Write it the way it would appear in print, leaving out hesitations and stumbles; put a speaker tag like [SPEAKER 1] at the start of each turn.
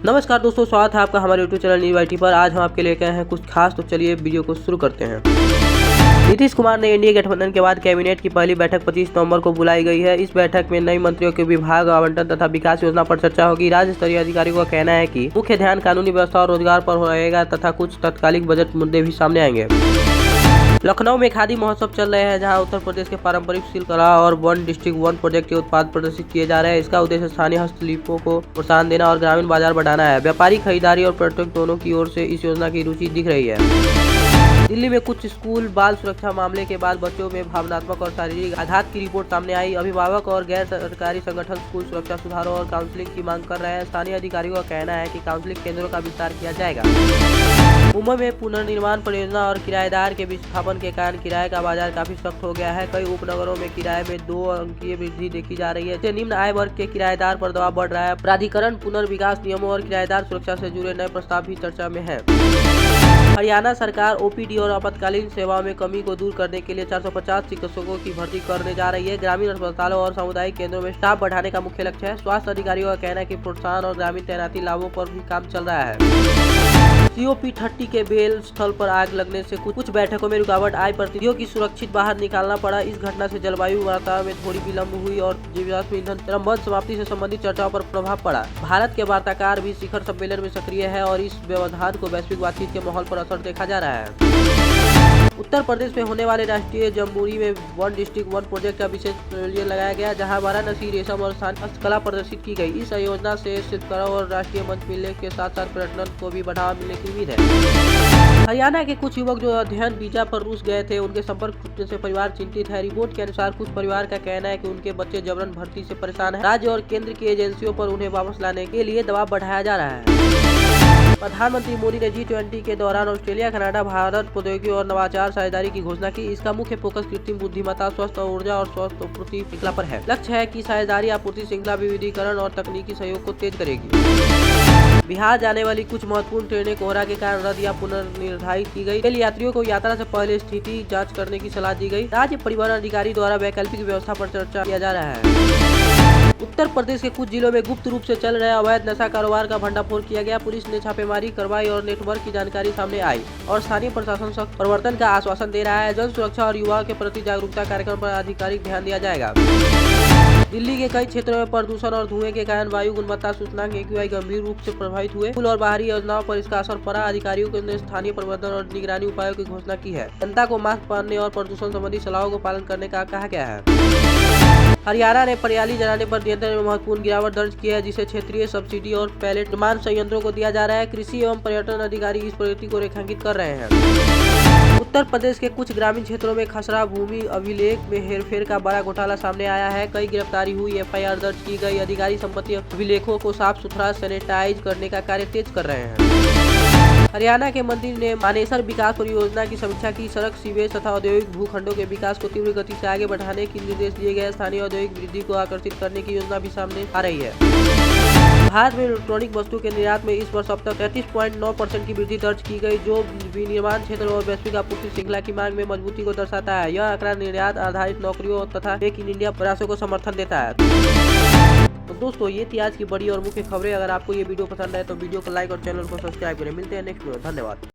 [SPEAKER 1] नमस्कार दोस्तों, स्वागत है आपका हमारे यूट्यूब चैनल न्यू IT पर। आज हम आपके लेके आए हैं कुछ खास, तो चलिए वीडियो को शुरू करते हैं। नीतीश कुमार ने एनडीए गठबंधन के बाद कैबिनेट की पहली बैठक 25 नवंबर को बुलाई गई है। इस बैठक में नई मंत्रियों के विभाग आवंटन तथा विकास योजना पर चर्चा होगी। राज्य स्तरीय अधिकारियों का कहना है कि मुख्य ध्यान कानूनी व्यवस्था और रोजगार पर रहेगा तथा कुछ तत्कालिक बजट मुद्दे भी सामने आएंगे। लखनऊ में खादी महोत्सव चल रहे हैं, जहां उत्तर प्रदेश के पारंपरिक शिल्पकला और वन डिस्ट्रिक्ट वन प्रोजेक्ट के उत्पाद प्रदर्शित किए जा रहे हैं। इसका उद्देश्य स्थानीय हस्तशिल्पों को प्रोत्साहन देना और ग्रामीण बाजार बढ़ाना है। व्यापारी, खरीदारी और पर्यटक दोनों की ओर से इस योजना की रुचि दिख रही है। दिल्ली में कुछ स्कूल बाल सुरक्षा मामले के बाद बच्चों में भावनात्मक और शारीरिक आघात की रिपोर्ट सामने आई। अभिभावक और गैर सरकारी संगठन स्कूल सुरक्षा सुधारों और काउंसलिंग की मांग कर रहे हैं। स्थानीय अधिकारियों का कहना है कि काउंसलिंग केंद्रों का विस्तार किया जाएगा। मुंबई में पुनर्निर्माण परियोजना और किराएदार के विस्थापन के कारण किराए का बाजार काफी सख्त हो गया है। कई उपनगरों में किराए में 2 अंकीय वृद्धि देखी जा रही है। इससे निम्न आय वर्ग के किराएदार पर दबाव बढ़ रहा है। प्राधिकरण पुनर्विकास नियमों और किराएदार सुरक्षा से जुड़े नए प्रस्ताव भी चर्चा में है। हरियाणा सरकार ओपीडी और आपातकालीन सेवाओं में कमी को दूर करने के लिए 450 चिकित्सकों की भर्ती करने जा रही है। ग्रामीण अस्पतालों और सामुदायिक केंद्रों में स्टाफ बढ़ाने का मुख्य लक्ष्य है। स्वास्थ्य अधिकारियों का कहना है कि प्रोत्साहन और ग्रामीण तैनाती लाभों पर भी काम चल रहा है। COP30 के बेल स्थल पर आग लगने से कुछ बैठकों में रुकावट आई। प्रतिनिधियों की सुरक्षित बाहर निकालना पड़ा। इस घटना से जलवायु वार्ता में थोड़ी विलंब हुई और जीवाश्म ईंधन क्रमबद्ध समाप्ति से संबंधित चर्चाओं पर प्रभाव पड़ा। भारत के वार्ताकार भी शिखर सम्मेलन में सक्रिय है और इस व्यवधान को वैश्विक बातचीत के माहौल पर असर देखा जा रहा है। उत्तर प्रदेश में होने वाले राष्ट्रीय जम्बूरी में वन डिस्ट्रिक्ट वन प्रोजेक्ट का विशेष पवेलियन लगाया गया, जहां वाराणसी, रेशम और स्थानीय हस्तकला प्रदर्शित की गई। इस योजना से शिल्पकारों और राष्ट्रीय मंच मिलने के साथ साथ पर्यटन को भी बढ़ावा मिलने की उम्मीद है। हरियाणा के कुछ युवक जो अध्ययन वीजा पर रूस गए थे, उनके संपर्क टूटने से परिवार चिंतित है। रिपोर्ट के अनुसार कुछ परिवार का कहना है कि उनके बच्चे जबरन भर्ती से परेशान है। राज्य और केंद्र की एजेंसियों पर उन्हें वापस लाने के लिए दबाव बढ़ाया जा रहा है। प्रधानमंत्री मोदी ने G20 के दौरान ऑस्ट्रेलिया, कनाडा, भारत प्रौद्योगिकी और नवाचार साझेदारी की घोषणा की। इसका मुख्य फोकस कृत्रिम बुद्धिमत्ता, स्वस्थ ऊर्जा और स्वस्थ आपूर्ति श्रृंखला पर है। लक्ष्य है कि साझेदारी आपूर्ति श्रृंखला विविधीकरण और तकनीकी सहयोग को तेज करेगी। बिहार जाने वाली कुछ महत्वपूर्ण ट्रेनें कोहरा के कारण रद्द या पुनर्निर्धारित की गई। रेल यात्रियों को यात्रा से पहले स्थिति जांच करने की सलाह दी गई। राज्य परिवहन अधिकारी द्वारा वैकल्पिक व्यवस्था पर चर्चा किया जा रहा है। उत्तर प्रदेश के कुछ जिलों में गुप्त रूप से चल रहे अवैध नशा कारोबार का भंडाफोड़ किया गया। पुलिस ने छापेमारी करवाई और नेटवर्क की जानकारी सामने आई और स्थानीय प्रशासन सख्त परिवर्तन का आश्वासन दे रहा है। जन सुरक्षा और युवाओं के प्रति जागरूकता कार्यक्रम पर आधिकारिक ध्यान दिया जाएगा। दिल्ली के कई क्षेत्रों में प्रदूषण और धुएं के कारण वायु गुणवत्ता सूचकांक AQI गंभीर रूप से प्रभावित हुए। पुल और बाहरी योजनाओं पर इसका असर पड़ा। अधिकारियों ने स्थानीय प्रबंधन और निगरानी उपायों की घोषणा की है। जनता को मास्क पहनने और प्रदूषण संबंधी सलाहों को पालन करने का कहा गया है। हरियाणा ने पराली जलाने पर नियंत्रण में महत्वपूर्ण गिरावट दर्ज की है, जिसे क्षेत्रीय सब्सिडी और पैलेट निर्माण संयंत्रों को दिया जा रहा है। कृषि एवं पर्यटन अधिकारी इस प्रगति को रेखांकित कर रहे हैं। उत्तर प्रदेश के कुछ ग्रामीण क्षेत्रों में खसरा भूमि अभिलेख में हेरफेर का बड़ा घोटाला सामने आया है। कई गिरफ्तारी हुई, FIR दर्ज की गई। अधिकारी संपत्ति अभिलेखों को साफ सुथरा सैनिटाइज करने का कार्य तेज कर रहे हैं। हरियाणा के मंत्री ने मानेसर विकास परियोजना की समीक्षा की। सड़क, सीवेज तथा औद्योगिक भूखंडों के विकास को तीव्र गति से आगे बढ़ाने के निर्देश दिए गए। स्थानीय औद्योगिक वृद्धि को आकर्षित करने की योजना भी सामने आ रही है। भारत में इलेक्ट्रॉनिक वस्तु के निर्यात में इस वर्ष अब तक 33.9% की वृद्धि दर्ज की गई, जो विनिर्माण क्षेत्र और वैश्विक आपूर्ति श्रृंखला की मांग में मजबूती को दर्शाता है। यह आंकड़ा निर्यात आधारित नौकरियों तथा मेक इन इंडिया प्रयासों को समर्थन देता है। तो दोस्तों, ये थी आज की बड़ी और मुख्य खबरें। अगर आपको ये वीडियो पसंद आए तो वीडियो को लाइक और चैनल को सब्सक्राइब करें। मिलते हैं नेक्स्ट वीडियो। धन्यवाद।